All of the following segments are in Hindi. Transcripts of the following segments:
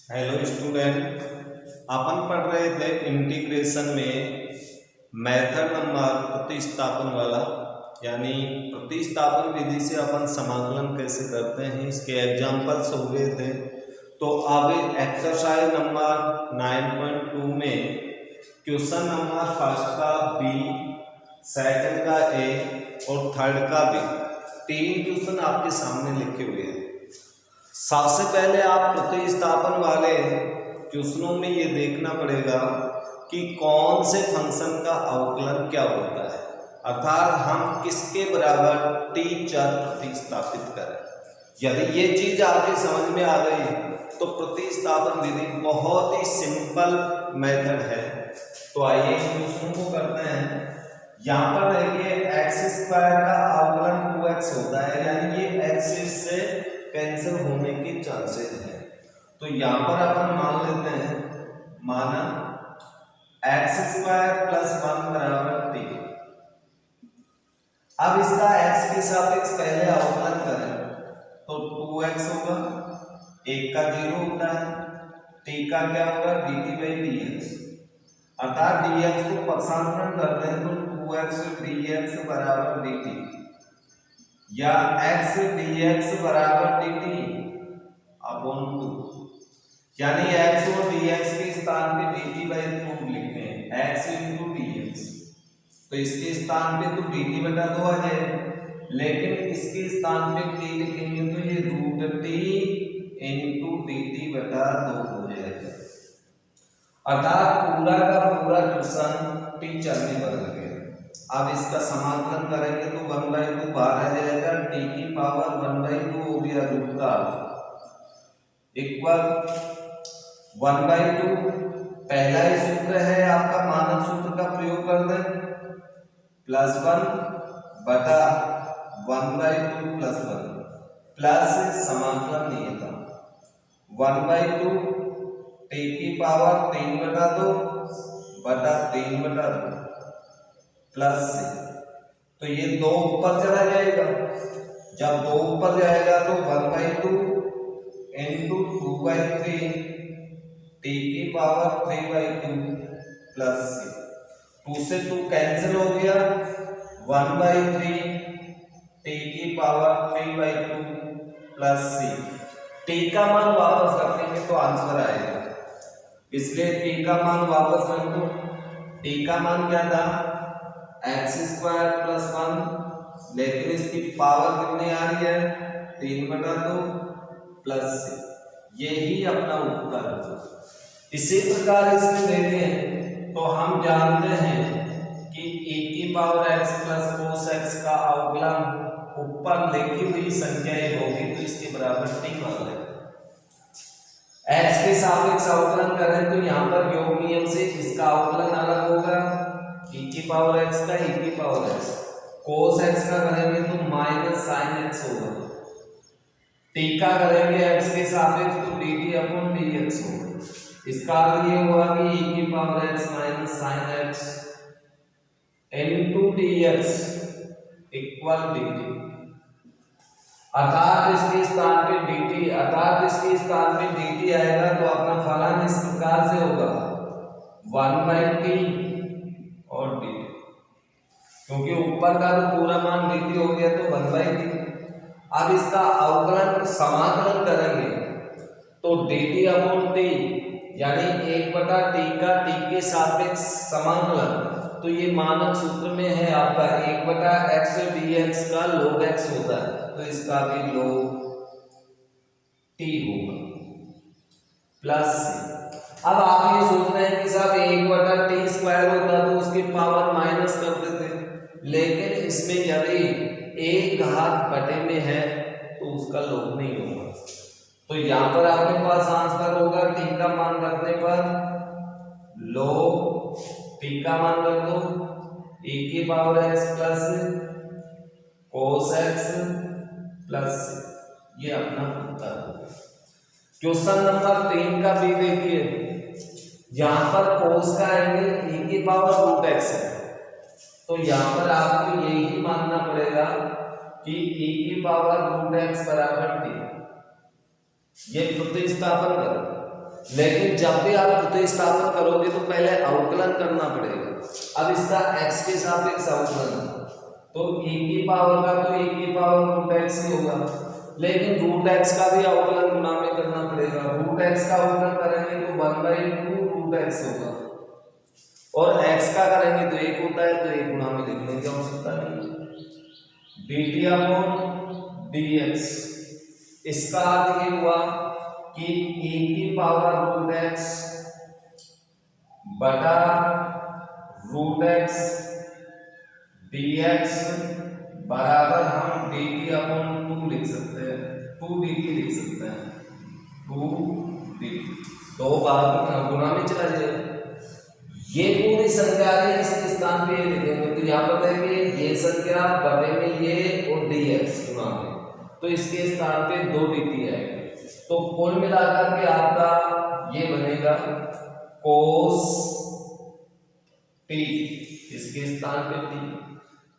हेलो स्टूडेंट, अपन पढ़ रहे थे इंटीग्रेशन में मेथड नंबर प्रतिस्थापन वाला, यानी प्रतिस्थापन विधि से अपन समाकलन कैसे करते हैं इसके एग्जाम्पल्स हो गए थे। तो अब एक्सरसाइज नंबर 9.2 में क्वेश्चन नंबर फर्स्ट का बी, सेकंड का ए और थर्ड का बी, तीन क्वेश्चन आपके सामने लिखे हुए हैं। सबसे पहले आप प्रतिस्थापन वाले क्वेश्चनों में ये देखना पड़ेगा कि कौन से फंक्शन का अवकलन क्या होता है, अर्थात हम किसके बराबर टी चर प्रतिस्थापित करें। यदि ये चीज आपके समझ में आ गई तो प्रतिस्थापन विधि बहुत ही सिंपल मेथड है। तो आइए इस क्वेश्चन को करते हैं। यहाँ पर देखिए x² का अवकलन 2x होता है, यानी ये x से कैंसिल होने की चांसेस है। तो यहाँ पर अपन मान लेते हैं, माना x² + 1 बराबर t। अब इसका x के सापेक्ष पहले अवकलन करें तो 2x होगा, एक का 0 होता है, t का क्या होगा dt/dx, अर्थात dx को पक्षांतरण करते हैं तो 2x dx बराबर dt, या x dx बराबर dt अपॉन 2, यानी x और dx के स्थान पे dt/2 लिखते हैं, x × dx। तो इसके स्थान पे तो dt/2 आ जाए, लेकिन इसके स्थान पे t लिखेंगे तो ये √t × dt/2 हो जाएगा। अर्थात पूरा का पूरा क्वेश्चन t चर में बदल गया। अब इसका समाकलन करेंगे तो 1/2 बाहर आ जाएगा, t की पावर 1/2 हो गया रूट का इक्वल 1/2। पहला ही सूत्र है आपका, मानक सूत्र का प्रयोग कर दें, +1 बटा 1/2 + 1 प्लस समाकलन नियतम 1/2 t की पावर 3/2 बटा 3/2 प्लस से, तो ये 2 ऊपर चला जाएगा। जब 2 ऊपर जाएगा तो 1/2 × 2/3 t की पावर 3/2 प्लस से, 2 से 2 कैंसिल हो गया, 1/3 t की पावर 3/2 प्लस से। t का मान वापस रखेंगे तो आंसर आएगा, इसलिए t का मान वापस रख दो। t का मान क्या था x² + 1, लेकिन इसकी पावर कितनी आ रही है 3/2 प्लस से, यही अपना उत्तर है। इसी प्रकार इसमें देखें तो हम जानते हैं कि e⁻x + cos x का अवकलन ऊपर लिखी हुई संख्याएं होगी तो इसके बराबर t मान लें। x के सापेक्ष अवकलन करें तो यहाँ पर योग नियम से इसका अवकलन अलग होगा, e⁻x का e⁻x, cos x का करेंगे तो -sin x होगा, t का करेंगे x के सापेक्ष तो dt/dx होगा। इसका अर्थ ये हुआ कि e⁻x - sin x × dx = dt, अर्थात इसके स्थान पे dt, अर्थात इसके स्थान पे dt आएगा तो अपना फलन इस प्रकार से होगा 1/t और dt, क्योंकि ऊपर का तो पूरा मान dt हो गया तो 1/t। अब इसका अवकलन समाकलन करेंगे तो dt/t, यानी 1/t का t के सापेक्ष समाकलन, तो ये मानक सूत्र में है आपका 1/x dx का log x होता है, तो इसका भी log t होगा प्लस। अब आप ये सोच रहे हैं कि साहब 1/t² होता तो उसकी पावर माइनस कर देते, लेकिन इसमें यदि 1/बटे में है तो उसका log नहीं होगा। तो यहाँ पर आपके पास आंसर होगा t का मान रखने पर log t का मान रख दो e⁻x + cos x प्लस, ये अपना उत्तर होगा। क्वेश्चन नंबर 3 का भी देखिए, यहाँ पर cos का एंगल e⁻√x है, तो यहाँ पर आपको यही मानना पड़ेगा कि e⁻√x बराबर t, ये प्रतिस्थापन करो लेकिन जब भी आप प्रतिस्थापन करोगे तो पहले अवकलन करना पड़ेगा। अब इसका x के सापेक्ष अवकलन, तो e की पावर का तो e की पावर रूट x ही होगा, लेकिन रूट x का भी अवकलन गुणा में करना पड़ेगा। रूट x का अवकलन करेंगे तो 1/2 रूट x होगा, और x का करेंगे तो 1 होता है, तो 1 गुणा में लिखने की आवश्यकता नहीं। dt अपॉन dx, इसका अर्थ ये हुआ कि e की पावर रूट x बटा रूट x dx बराबर हम dt अपॉन 2 लिख सकते हैं, 2dt लिख सकते हैं, 2dt, तो बार गुना में चला जाएगा। ये पूरी संख्या है, इसके स्थान पे ये लिखेंगे तो यहाँ पर देखेंगे ये संख्या बटे में ये और dx गुना में, तो इसके स्थान पे 2dt आएगा। तो कुल मिलाकर के आपका ये बनेगा cos t, इसके स्थान पे t,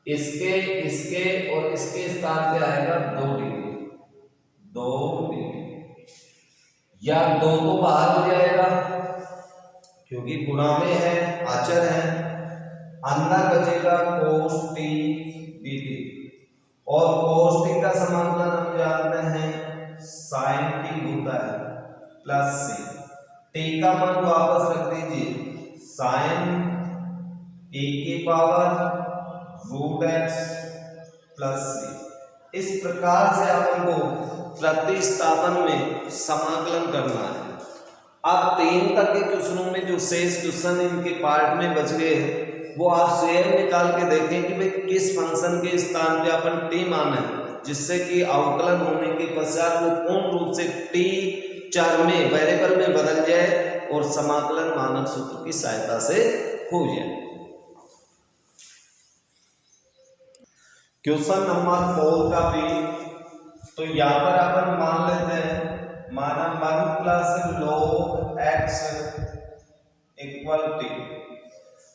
इसके इसके और इसके स्थान पे आएगा 2dt, या 2 तो बाहर हो जाएगा क्योंकि गुणा में है, आचर है, अंदर बचेगा cos t dt, और cos t का समाकलन हम जानते हैं sin t होता है प्लस c, t का मान वापस रख दीजिए, sin e की power root x plus c। इस प्रकार से अपन को प्रतिस्थापन में समाकलन करना है। अब 3 तक के क्वेश्चनों में जो शेष क्वेश्चन इनके पार्ट में बच गए वो आप स्वयं निकाल के देखें कि भाई किस फंक्शन के स्थान पे अपन t मान है, जिससे कि अवकलन होने के पश्चात वो पूर्ण रूप से t चर में वेरिएबल में बदल जाए और समाकलन मानक सूत्र की सहायता से हो जाए। क्वेश्चन नंबर 4 का भी, तो यहाँ पर अपन मान लेते हैं माना 1 plus log x equal t।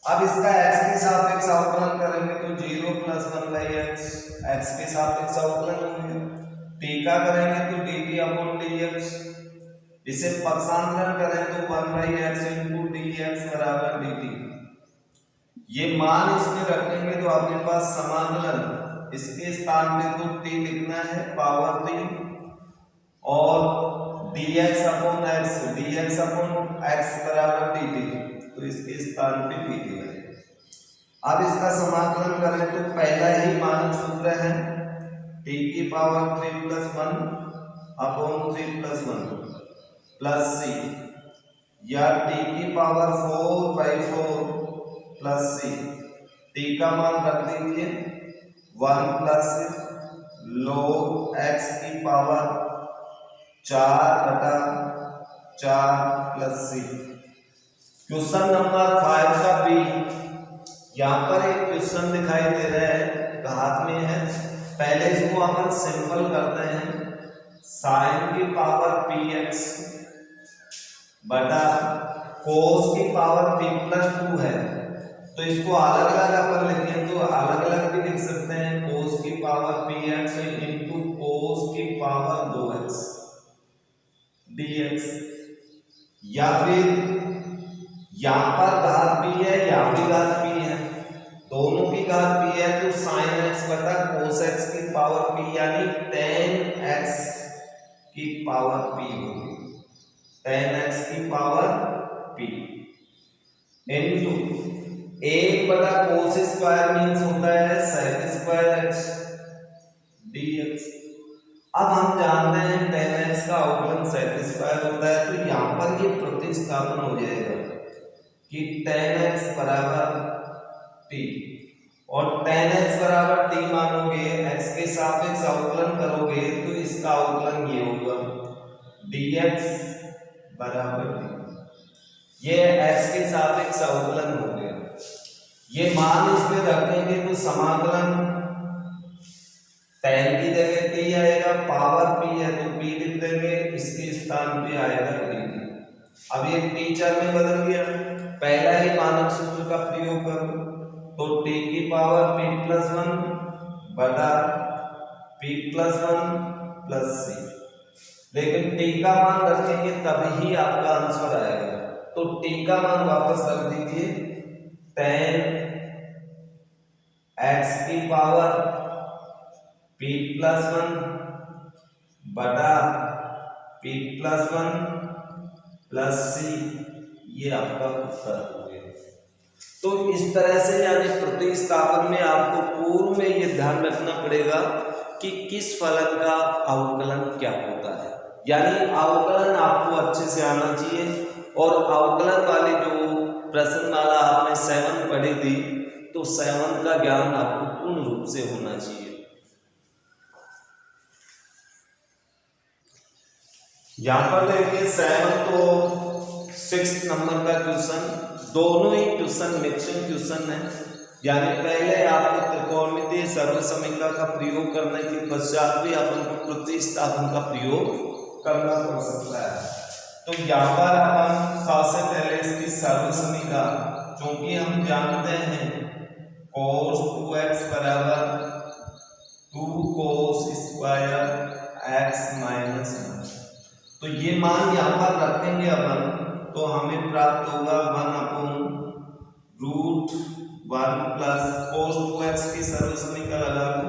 अब इसका x के सापेक्ष अवकलन करेंगे तो 0 प्लस 1/x, x के सापेक्ष अवकलन होंगे, t का करेंगे तो dt अपॉन dx, इसे पक्षांतरण करें तो 1/x इंटू dx बराबर dt। ये मान इसमें रखेंगे तो आपके पास समाकलन इसके स्थान पे तो t लिखना है पावर 3, और dx अपॉन x बराबर dt, तो इसके स्थान पे dt है। अब इसका समाकलन करें तो पहला ही मानक सूत्र है t की power 3 plus 1 upon 3 plus 1 plus c, या t की पावर 4/4 प्लस c, t का मान रख दीजिए 1 प्लस log x की power 4/4 plus c। Question number 5 का भी, यहाँ पर एक क्वेश्चन दिखाई दे रहा है, घात में है, पहले इसको अपन सिंपल करते हैं, sin की पावर px बटा cos की पावर p प्लस 2 है, तो इसको अलग अलग अपन लिखें तो अलग अलग भी लिख सकते हैं, cos की पावर px इंटू cos की पावर 2x dx, या फिर यहाँ पर घात p है, यहाँ भी घात p है, दोनों की घात p है, तो sin x बटा cos x की पावर p यानी tan x की पावर p होगी, tan x की पावर p इंटू 1 बटा cos स्क्वायर मीन्स होता है sec स्क्वायर x dx। अब हम जानते हैं tan x का अवकलन sec स्क्वायर होता है, तो यहाँ पर ये प्रतिस्थापन हो जाएगा कि tan x बराबर t, और tan x बराबर t मानोगे, x के सापेक्ष अवकलन करोगे तो इसका अवकलन ये होगा dx बराबर t, ये x के सापेक्ष अवकलन हो गया। ये मान इसमें रखेंगे तो समाकलन tan की जगह t आएगा, पावर p है तो p लिख देंगे, इसके स्थान पे आएगा dt। अब ये t चर में बदल गया, पहला ही मानक सूत्र का प्रयोग करो तो t की पावर p प्लस 1 बटा p प्लस 1 प्लस c, लेकिन टी का मान रखेंगे तभी आपका आंसर आएगा। तो टी का मान वापस रख दीजिए, 10x की पावर p+1 बटा p+1 प्लस c, ये आपका उत्तर हो गया। तो इस तरह से यानी प्रतिस्थापन में आपको पूर्व में ये ध्यान रखना पड़ेगा कि किस फलन का अवकलन क्या होता है, यानी अवकलन आपको अच्छे से आना चाहिए। और अवकलन वाले जो प्रश्नमाला आपने 7 पढ़ी थी, तो 7 का ज्ञान आपको पूर्ण रूप से होना चाहिए। यहां पर देखिए 7 तो 6 नंबर का क्वेश्चन, दोनों ही क्वेश्चन मिक्सिंग क्वेश्चन है, यानी पहले आपको त्रिकोणमितीय सर्वसमीकरण का प्रयोग करने के पश्चात भी अपन को प्रतिस्थापन का प्रयोग करना पड़ सकता है। तो यहाँ पर अपन सबसे पहले इसकी सर्वसमीकरण, क्योंकि हम जानते हैं cos 2x बराबर 2 cos स्क्वायर x माइनस 1, तो ये मान यहाँ पर रखेंगे अपन, तो हमें प्राप्त होगा 1/√1 प्लस cos 2x की सर्वसमीकरण लगा लो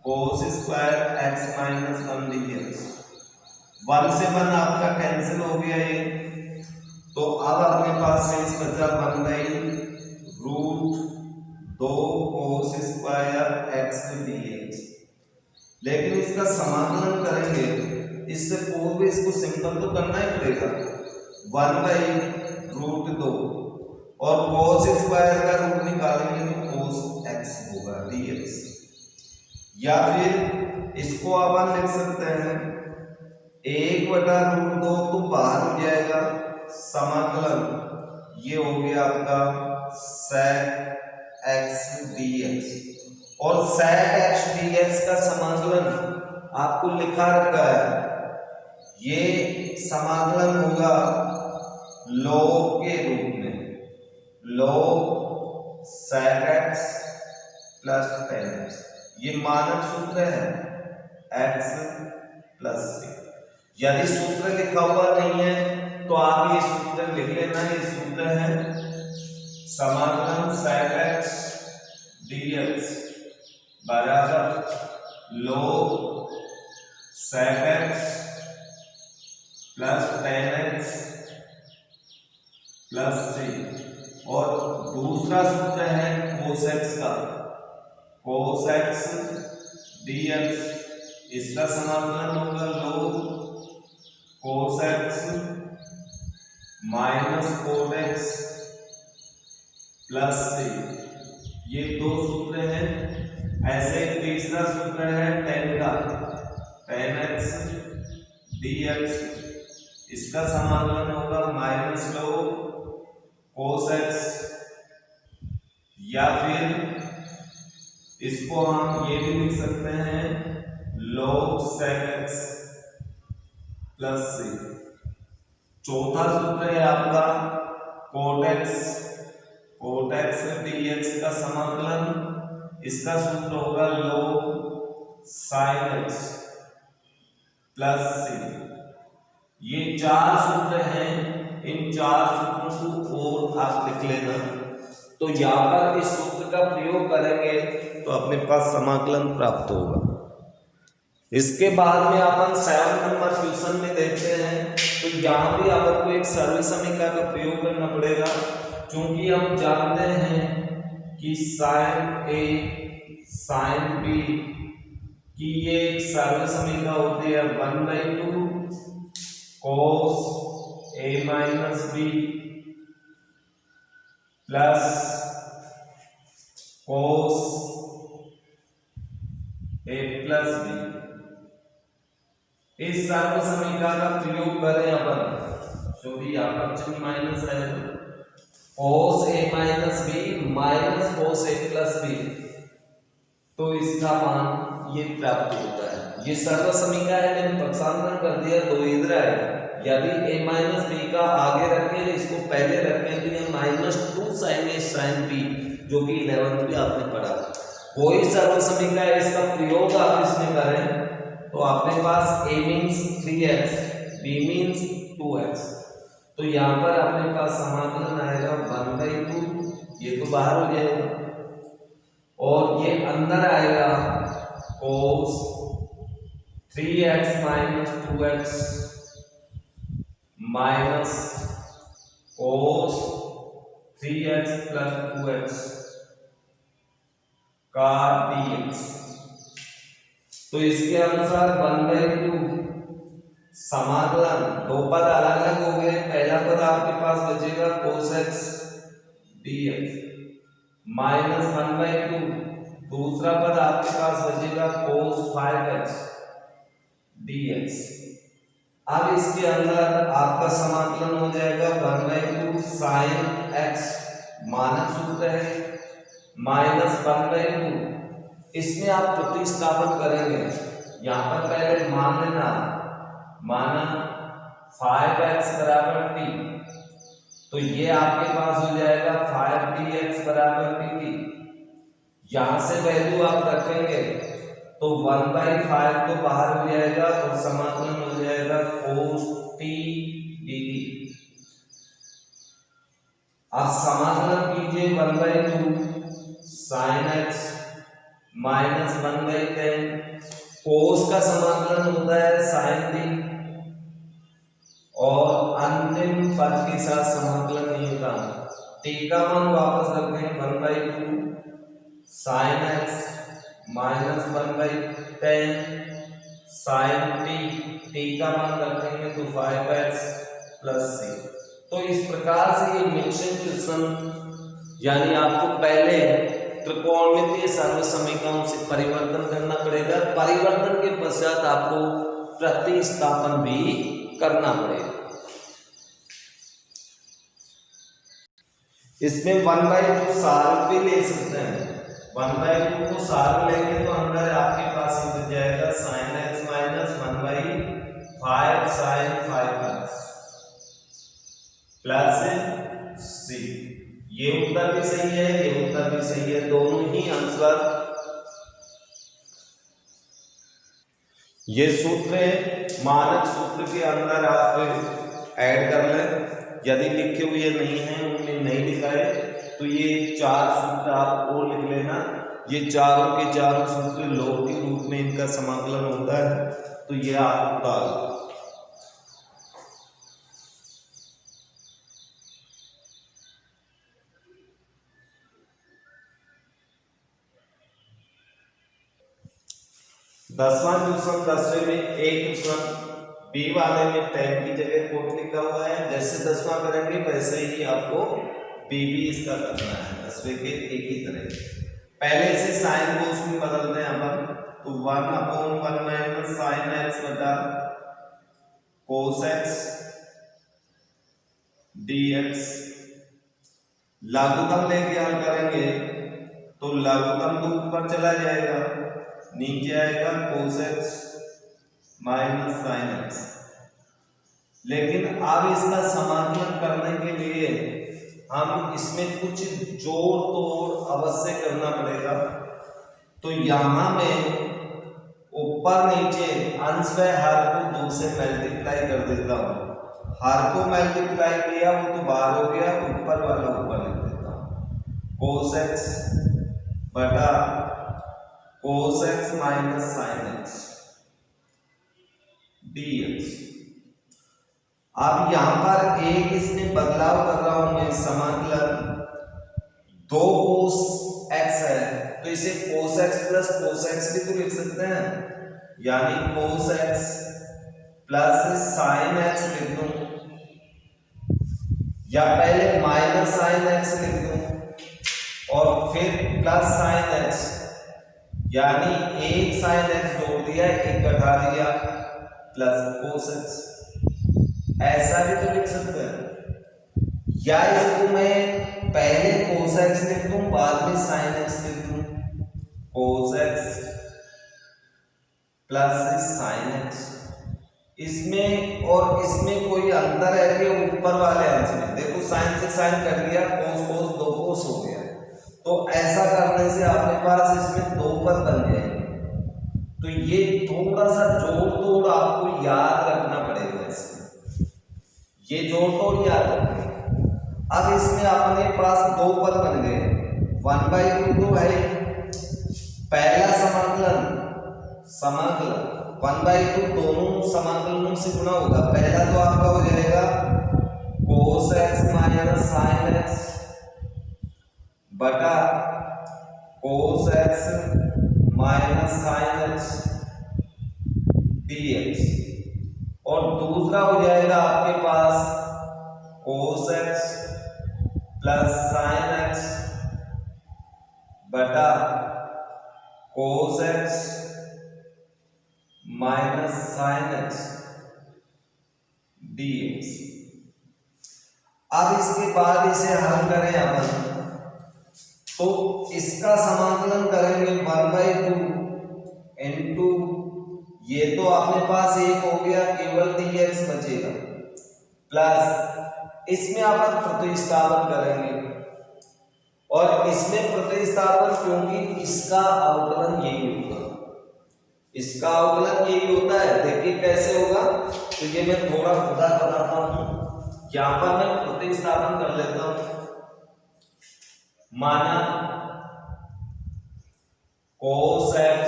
cos square x minus 1 dx। 1 से 1 आपका कैंसिल हो गया ये, तो अब अपने पास शेष बचा 1/√2 cos स्क्वायर x dx। लेकिन इसका समाकलन करेंगे, इससे पूर्व इसको सिंपल तो करना ही पड़ेगा। 1/√2 और cos स्क्वायर का रूट निकालेंगे तो cos x होगा dx, या फिर इसको अपन लिख सकते हैं 1/√2 तो बाहर हो जाएगा, समाकलन ये हो गया आपका sec x dx, और sec x dx का समाकलन आपको लिखा रखा है, ये समाकलन होगा log के रूप में, log sec x plus tan x, ये मानक सूत्र है x प्लस c। यदि सूत्र लिखा हुआ नहीं है तो आप ये सूत्र लिख लेना, ये सूत्र है समाकलन sec x dx बराबर log sec x plus tan x plus c, और दूसरा सूत्र है cos x का, cos x dx, इसका समाकलन होगा log cos x minus cot x plus c, ये दो सूत्र हैं। ऐसे तीसरा सूत्र है tan का, tan x dx, इसका समाकलन होगा माइनस log cos x, या फिर इसको हम ये भी लिख सकते हैं log sec x plus c। चौथा सूत्र है आपका cot x dx का समाकलन, इसका सूत्र होगा log sin x plus c। ये 4 सूत्र हैं, इन 4 सूत्रों को और आप लिख लेना। तो यहाँ पर इस सूत्र का प्रयोग करेंगे तो अपने पास समाकलन प्राप्त होगा। इसके बाद में अपन 7 नंबर क्वेश्चन में देखते हैं, तो यहाँ भी अपन को एक सर्वसमीकरण का प्रयोग करना पड़ेगा, क्योंकि हम जानते हैं कि sin a sin b की ये एक सर्वसमीकरण होती है 1/2 cos a minus b plus cos a plus b। इस सर्वसमीकरण का प्रयोग करें अपन, सॉरी यहाँ पर चिन्ह माइनस है, cos a minus b minus cos a plus b, तो इसका मान ये प्राप्त होता है। ये सर्वसमीकरण है, मैंने पक्षांतरण कर दिया, दो इधर है, यदि a माइनस b का आगे रखें, इसको पहले रखें, तो ये -2 sin a sin b, जो कि 11th में आपने पढ़ा। कोई सर्वसमीकरण इसका प्रयोग आप इसमें करें तो अपने पास a means 3x, b means 2x, तो यहाँ पर अपने पास समाकलन आएगा 1/2, ये तो बाहर हो जाएगा, और ये अंदर आएगा cos 3x minus 2x minus cos 3x plus 2x का dx। तो इसके अनुसार 1/2 समाकलन, दो पद अलग अलग हो गए, पहला पद आपके पास बचेगा cos x dx माइनस 1/2, दूसरा पद आपके पास बचेगा cos 5x dx। अब इसके अंदर आपका समाकलन हो जाएगा 1/2 sin x, मानक सूत्र है, माइनस 1/2, इसमें आप प्रतिस्थापन करेंगे। यहां पर पहले मान लेना, माना 5x बराबर t, तो ये आपके पास हो जाएगा 5dx बराबर dt। यहां से वैल्यू आप रखेंगे तो 1/5 तो बाहर हो जाएगा और समाकलन हो जाएगा cos t dt। आप समाकलन कीजिए 1/2 sin x माइनस 1/10, cos का समाकलन होता है sin t, और अंतिम पद के साथ समाकलन नहीं होता, t का मान वापस रखते हैं 1/2 sin x minus 1/10 sin t का मान रखेंगे तो 5x प्लस c। तो इस प्रकार से ये मिक्सचर क्वेश्चन, यानी आपको पहले त्रिकोणमितीय सर्वसमीकरणों से परिवर्तन करना पड़ेगा, परिवर्तन के पश्चात आपको प्रतिस्थापन भी करना पड़ेगा। इसमें 1/2 सार भी ले सकते हैं, 1/2 को सार लेंगे तो अंदर आपके पास बच जाएगा sin x minus 1/5 sin 5x plus c। ये उत्तर भी सही है, ये उत्तर भी सही है, दोनों ही आंसर। ये सूत्र मानक सूत्र के अंदर आप ऐड कर लें, यदि लिखे हुए नहीं हैं, उनमें नहीं लिखा है तो ये 4 सूत्र आप और लिख लेना। ये चारों के चारों सूत्र लॉग के रूप में इनका समाकलन होता है, तो ये आप डाल। दसवां क्वेश्चन, 10वें में एक क्वेश्चन बी वाले में 10 की जगह कोट लिखा हुआ है, जैसे 10वां करेंगे वैसे ही आपको बी भी इसका करना है, 10वें के एक ही तरह। पहले से साइन को उसमें बदलते हैं अपन, तो 1/1 माइनस साइन x बटा cos x dx। लघुत्तम लेके हल करेंगे तो लघुत्तम तो ऊपर चला जाएगा, नीचे आएगा cos x minus sine x। लेकिन अब इसका समाकलन करने के लिए हम इसमें कुछ जोड़ तोड़ अवश्य करना पड़ेगा। तो यहां में ऊपर नीचे अंश व हर को 2 से मल्टीप्लाई कर देता हूं। हर को मल्टीप्लाई किया वो तो बाहर हो गया, ऊपर वाला ऊपर लिख देता हूं, cos x बटा cos x minus sine x dx। अब यहां पर एक इसमें बदलाव कर रहा हूं मैं, समाकलन 2 cos x है तो इसे cos x plus cos x भी तो लिख सकते हैं, यानी cos x plus sin x लिख दूं, या पहले माइनस sin x लिख दूं और फिर प्लस sin x, यानी एक sin x जोड़ दिया, एक घटा दिया, प्लस cos x। ऐसा भी तो लिख सकते हैं, या इसको मैं पहले cos x लिख दूं बाद में sin x लिख दूं, cos x plus sin x। इसमें और इसमें कोई अंतर है कि ऊपर वाले अंश में देखो sin से sin कट गया, cos cos 2 cos हो गया, तो ऐसा करने से आपके पास इसमें 2 पद बन जाएंगे। तो ये थोड़ा सा जोड़ तोड़ आपको याद रखना पड़ेगा इसमें, ये जोड़ तोड़ याद रखें। अब इसमें अपने पास दो पद बन गए, 1/2 तो है, पहला समाकलन 1/2 दोनों समाकलनों से गुणा होगा। पहला तो आपका हो जाएगा cos x minus sin x बटा cos x minus sin x dx, और दूसरा हो जाएगा आपके पास cos x plus sin x बटा cos x minus sin x dx। अब इसके बाद इसे हल करें अपन, तो इसका समाकलन करेंगे 1/2 इनटू, ये तो अपने पास एक हो गया, केवल dx बचेगा, प्लस इसमें अपन प्रतिस्थापन करेंगे, और इसमें प्रतिस्थापन क्योंकि इसका अवकलन यही होगा, इसका अवकलन यही होता है। देखिए कैसे होगा, तो ये मैं थोड़ा खुदा बताता हूं, यहां पर मैं प्रतिस्थापन कर लेता हूं। माना cos x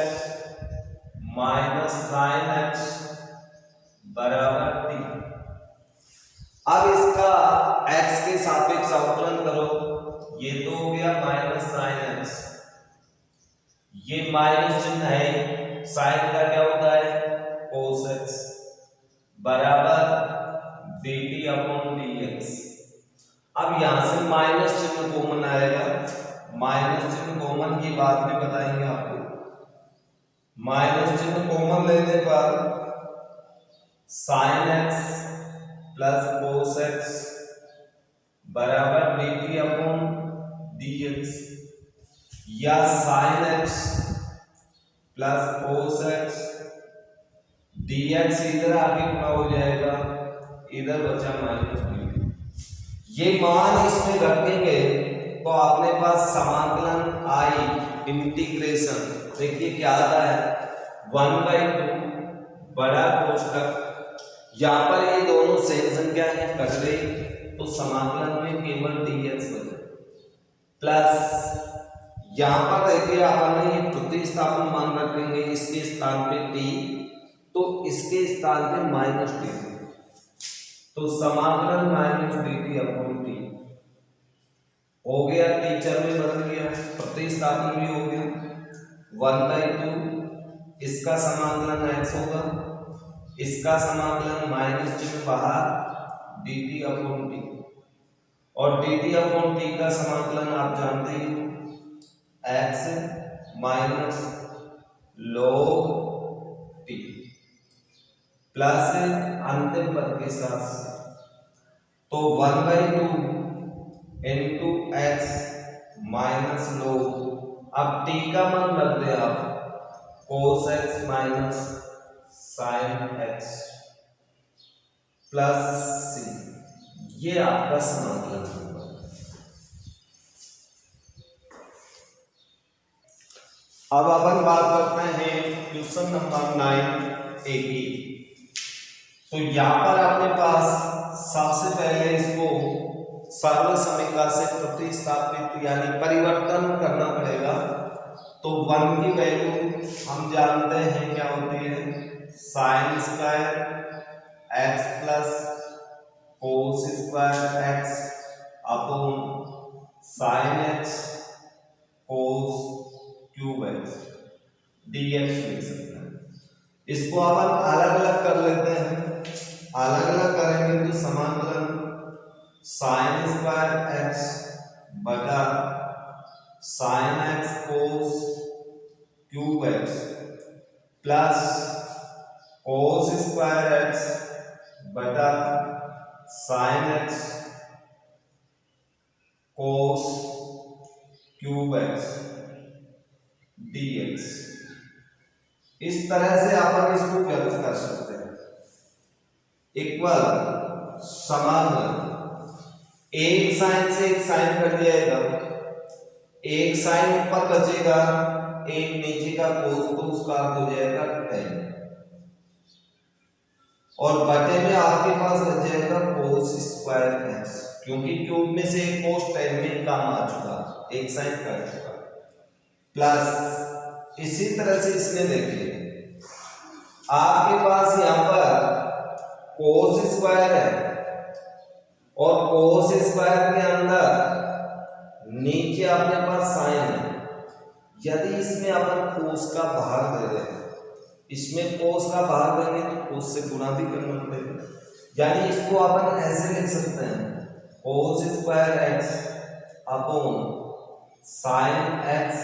minus sin x बराबर t। अब इसका x के सापेक्ष अवकलन करो, ये तो हो गया माइनस sin x, ये माइनस चिन्ह है, साइन का क्या होता है cos x बराबर dt अपॉन dx। अब यहां से माइनस चिन्ह कॉमन आएगा, माइनस चिन्ह कॉमन की बात में बताएंगे आपको। माइनस चिन्ह कॉमन लेने पर sin x plus cos x बराबर dt अपॉन dx, या sin x plus cos x dx इधर आगे गुणा हो जाएगा, इधर बचा माइनस dt। ये मान इसमें रखेंगे तो आपने पास समाकलन आई इंटीग्रेशन, देखिए क्या आता है 1/2 बड़ा कोष्टक, यहां पर ये दोनों सेम संख्या है, कट गई, तो समाकलन में केवल dx बचा, प्लस यहां पर देखिए अपन ने प्रतिस्थापन मान रखेंगे, इसके स्थान पे t, तो इसके स्थान पे माइनस dt, तो समाकलन माइनस dt अपॉन t हो गया, टीचर में बदल गया, प्रतिस्थापन भी हो गया। 1/2 इसका समाकलन x होगा, इसका समाकलन माइनस चिन्ह बाहर dt अपॉन t, और dt अपॉन t का समाकलन आप जानते ही हो x minus log t, plus अंतिम पद के साथ, तो 1/2 इनटू x माइनस log, अब t का मान रख दे आप cos x minus sin x plus c, ये आपका समाकलन होगा। अब अपन बात करते हैं क्वेश्चन नंबर 9 ए की। तो यहां पर आपके पास सबसे पहले इसको सरल समीकरण से प्रतिस्थापित यानी परिवर्तन करना पड़ेगा। तो 1 की वैल्यू हम जानते हैं क्या होती है, sign square x plus cos square x upon sine x cos cube x dx लिख सकते हैं। इसको अपन अलग अलग कर लेते हैं, अलग अलग करेंगे तो समाकलन साइन स्क्वायर x बटा sine x cos cube x plus cos square x बटा sine x cos cube x dx। इस तरह से अपन इसको व्यक्त कर सकते हैं, इक्वल समाकलन, एक साइन से एक साइन कट जाएगा, एक साइन ऊपर बचेगा, एक नीचे का कोस तो उसका हो जाएगा 10 और बटे में आपके पास रह जाएगा कोस स्क्वायर एक्स, क्योंकि क्यूब में से एक कोस 10 में काम आ चुका, एक साइन कर चुका। प्लस इसी तरह से इसमें देखिए आपके पास यहाँ पर कोस स्क्वायर है और कोस स्क्वायर के अंदर नीचे अपने पास साइन है। यदि इसमें अपन कोस का भाग दे रहे हैं, इसमें कोस का भाग देंगे तो कोस से गुणा भी करना पड़ेगा, यानी इसको अपन ऐसे लिख सकते हैं cos square x upon sine x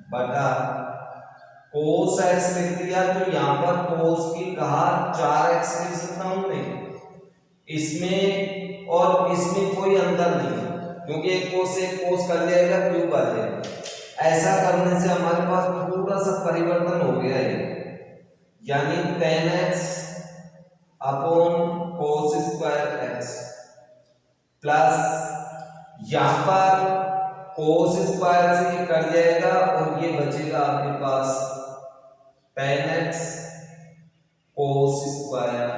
बटा कोस एक्स लिख दिया। तो यहाँ पर कोस की घात 4x लिख सकता हूं मैं, इसमें और इसमें कोई अंतर नहीं है, क्योंकि एक कोस से एक कोस कर जाएगा, क्यूब आ जाएगा। ऐसा करने से हमारे पास थोड़ा सा परिवर्तन हो गया है, यानी 10x upon cos square x plus यहाँ पर कोस स्क्वायर से ये कट जाएगा और ये बचेगा आपके पास 10x cos square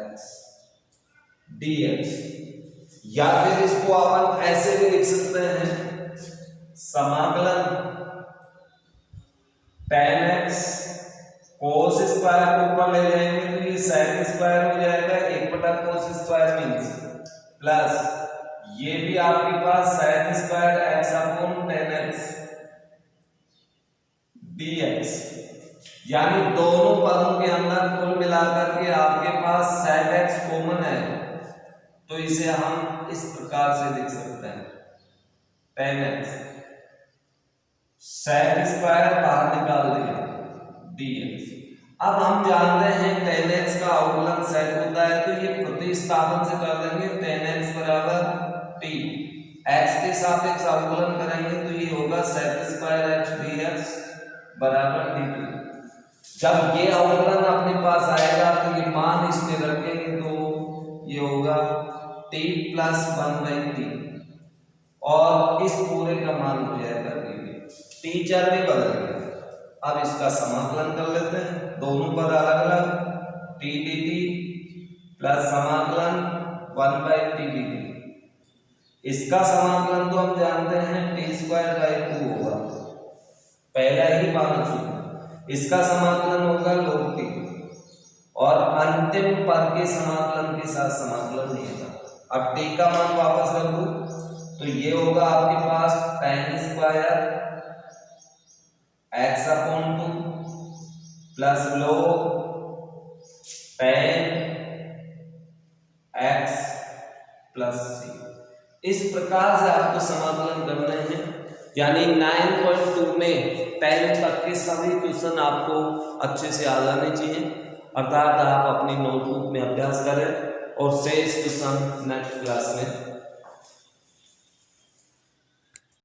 x dx, या फिर इसको अपन ऐसे भी लिख सकते हैं समाकलन 10x कोस स्क्वायर को ऊपर ले जाएंगे तो ये साइन स्क्वायर हो जाएगा, 1/कोस स्क्वायर मींस प्लस ये भी आपके पास sine square x upon 10x dx, यानी दोनों पदों के अंदर कुल मिलाकर के आपके पास sec x कॉमन है, तो इसे हम इस प्रकार से लिख सकते हैं 10x sec स्क्वायर बाहर निकाल दिया dx। अब हम जानते हैं 10x का अवकलन sec होता है, तो ये प्रतिस्थापन से कर देंगे 10x बराबर t, x के सापेक्ष अवकलन करेंगे तो ये होगा sec स्क्वायर x dx बराबर dt। जब ये अवकलन अपने पास आएगा तो ये मान इसमें रखेंगे तो ये होगा t प्लस 1/t और इस पूरे का मान हो जाएगा t, चर भी बदल गया। अब इसका समाकलन कर लेते हैं, दोनों पद अलग अलग, t dt प्लस समाकलन 1/t dt। इसका समाकलन तो हम जानते हैं t²/2 होगा, पहला ही मानक सूत्र। इसका समाकलन होगा log t और अंतिम पद के समाकलन के साथ समाकलन नहीं होगा। अब t का मान वापस कर दो तो ये होगा आपके पास tan² x/2 plus log tan x plus c। इस प्रकार से आपको समाकलन करने हैं, यानी 9.2 में 10 तक के सभी क्वेश्चन आपको अच्छे से आ जाने चाहिए, अर्थात आप अपनी नोटबुक में अभ्यास करें और शेष क्वेश्चन नेक्स्ट क्लास में